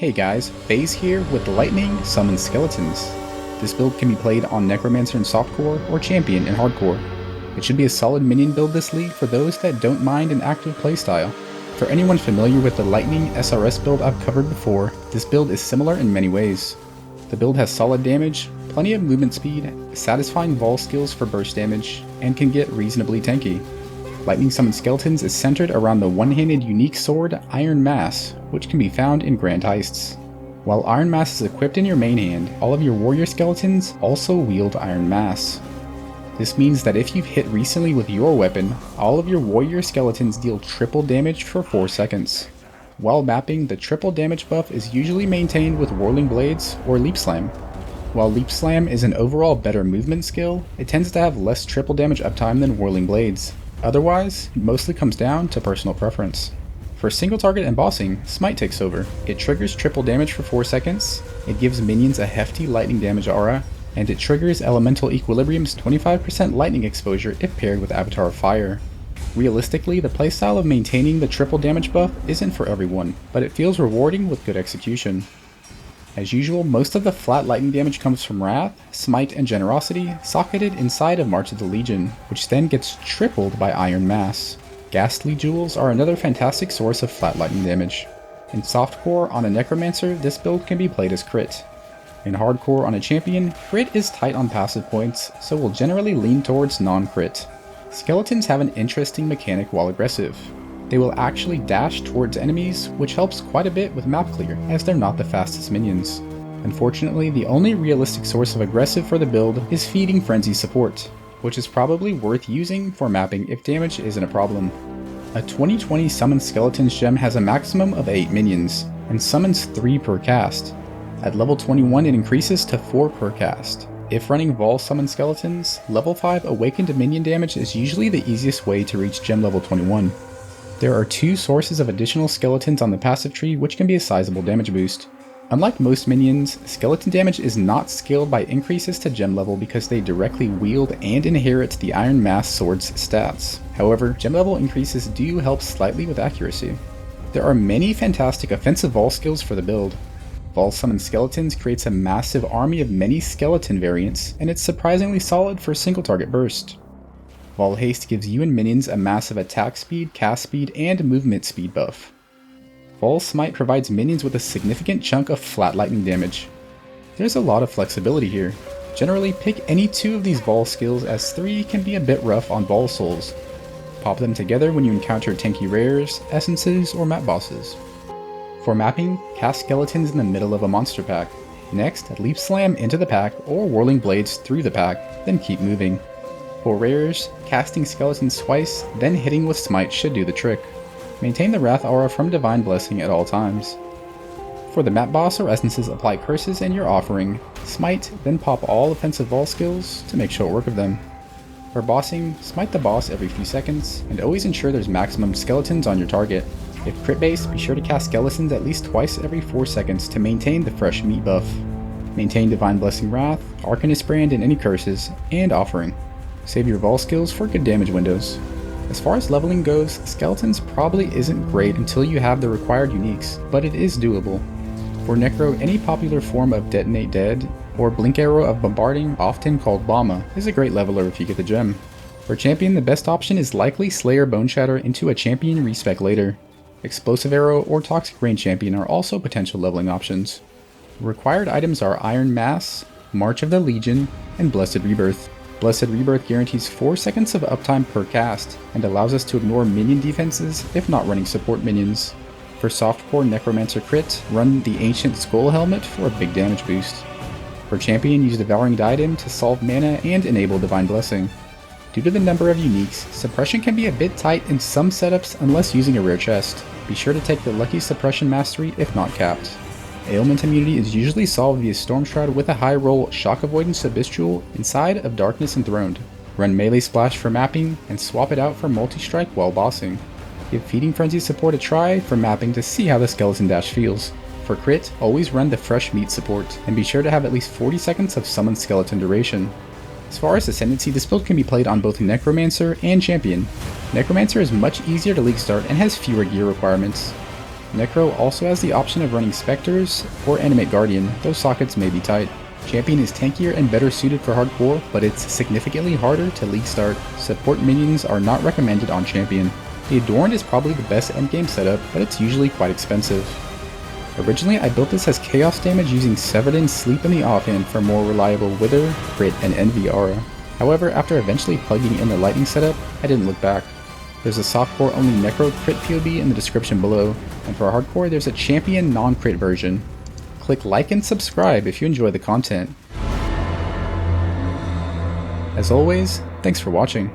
Hey guys, Phase here with Lightning Summon Skeletons. This build can be played on Necromancer in softcore or Champion in hardcore. It should be a solid minion build this league for those that don't mind an active playstyle. For anyone familiar with the Lightning SRS build I've covered before, this build is similar in many ways. The build has solid damage, plenty of movement speed, satisfying Vaal Skills for burst damage, and can get reasonably tanky. Lightning Summon Skeletons is centered around the one-handed unique sword Iron Mass, which can be found in Grand Heists. While Iron Mass is equipped in your main hand, all of your warrior skeletons also wield Iron Mass. This means that if you've hit recently with your weapon, all of your warrior skeletons deal triple damage for 4 seconds. While mapping, the triple damage buff is usually maintained with Whirling Blades or Leap Slam. While Leap Slam is an overall better movement skill, it tends to have less triple damage uptime than Whirling Blades. Otherwise, it mostly comes down to personal preference. For single target and bossing, Smite takes over. It triggers triple damage for 4 seconds, it gives minions a hefty lightning damage aura, and it triggers Elemental Equilibrium's 25% lightning exposure if paired with Avatar of Fire. Realistically, the playstyle of maintaining the triple damage buff isn't for everyone, but it feels rewarding with good execution. As usual, most of the flat lightning damage comes from Wrath, Smite, and Generosity, socketed inside of March of the Legion, which then gets tripled by Iron Mass. Ghastly Jewels are another fantastic source of flat lightning damage. In softcore on a Necromancer, this build can be played as crit. In hardcore on a Champion, crit is tight on passive points, so will generally lean towards non-crit. Skeletons have an interesting mechanic while aggressive. They will actually dash towards enemies, which helps quite a bit with map clear, as they're not the fastest minions. Unfortunately, the only realistic source of aggressive for the build is Feeding Frenzy support, which is probably worth using for mapping if damage isn't a problem. A 2020 Summon Skeletons gem has a maximum of 8 minions, and summons 3 per cast. At level 21 it increases to 4 per cast. If running Vaal Summon Skeletons, level 5 awakened minion damage is usually the easiest way to reach gem level 21. There are 2 sources of additional skeletons on the passive tree which can be a sizable damage boost. Unlike most minions, skeleton damage is not scaled by increases to gem level because they directly wield and inherit the Iron Mass sword's stats. However, gem level increases do help slightly with accuracy. There are many fantastic offensive Vaal skills for the build. Vaal Summon Skeletons creates a massive army of many skeleton variants, and it's surprisingly solid for single target burst. Vaal Haste gives you and minions a massive attack speed, cast speed, and movement speed buff. Vaal Smite provides minions with a significant chunk of flat lightning damage. There's a lot of flexibility here. Generally, pick any 2 of these Vaal skills as 3 can be a bit rough on Vaal souls. Pop them together when you encounter tanky rares, essences, or map bosses. For mapping, cast skeletons in the middle of a monster pack. Next, Leap Slam into the pack or Whirling Blades through the pack, then keep moving. For rares, casting skeletons twice, then hitting with Smite should do the trick. Maintain the Wrath aura from Divine Blessing at all times. For the map boss or essences, apply curses in your offering, smite, then pop all offensive Vaal skills to make short work of them. For bossing, smite the boss every few seconds, and always ensure there's maximum skeletons on your target. If crit based, be sure to cast skeletons at least twice every 4 seconds to maintain the fresh meat buff. Maintain Divine Blessing Wrath, Arcanist Brand and any curses, and offering. Save your Vaal skills for good damage windows. As far as leveling goes, Skeletons probably isn't great until you have the required uniques, but it is doable. For Necro, any popular form of Detonate Dead, or Blink Arrow of Bombarding, often called Llama, is a great leveler if you get the gem. For Champion, the best option is likely Slayer Bone Shatter into a Champion respec later. Explosive Arrow or Toxic Rain Champion are also potential leveling options. Required items are Iron Mass, March of the Legion, and Blessed Rebirth. Blessed Rebirth guarantees 4 seconds of uptime per cast, and allows us to ignore minion defenses if not running support minions. For softcore Necromancer crit, run the Ancient Skull Helmet for a big damage boost. For Champion, use Devouring Diadem to solve mana and enable Divine Blessing. Due to the number of uniques, suppression can be a bit tight in some setups unless using a rare chest. Be sure to take the Lucky Suppression Mastery if not capped. Ailment immunity is usually solved via Storm Shroud with a high roll Shock Avoidance Abyssal inside of Darkness Enthroned. Run Melee Splash for mapping, and swap it out for Multi-Strike while bossing. Give Feeding Frenzy support a try for mapping to see how the Skeleton Dash feels. For crit, always run the Fresh Meat support, and be sure to have at least 40 seconds of Summon Skeleton duration. As far as Ascendancy, this build can be played on both Necromancer and Champion. Necromancer is much easier to league start and has fewer gear requirements. Necro also has the option of running Spectres or Animate Guardian, though sockets may be tight. Champion is tankier and better suited for hardcore, but it's significantly harder to league start. Support minions are not recommended on Champion. The Adorned is probably the best endgame setup, but it's usually quite expensive. Originally, I built this as chaos damage using Severed and Sleep in the offhand for more reliable Wither, Crit, and Envy aura. However, after eventually plugging in the lightning setup, I didn't look back. There's a softcore only Necro crit PoB in the description below, and for hardcore there's a champion non-crit version. Click like and subscribe if you enjoy the content. As always, thanks for watching.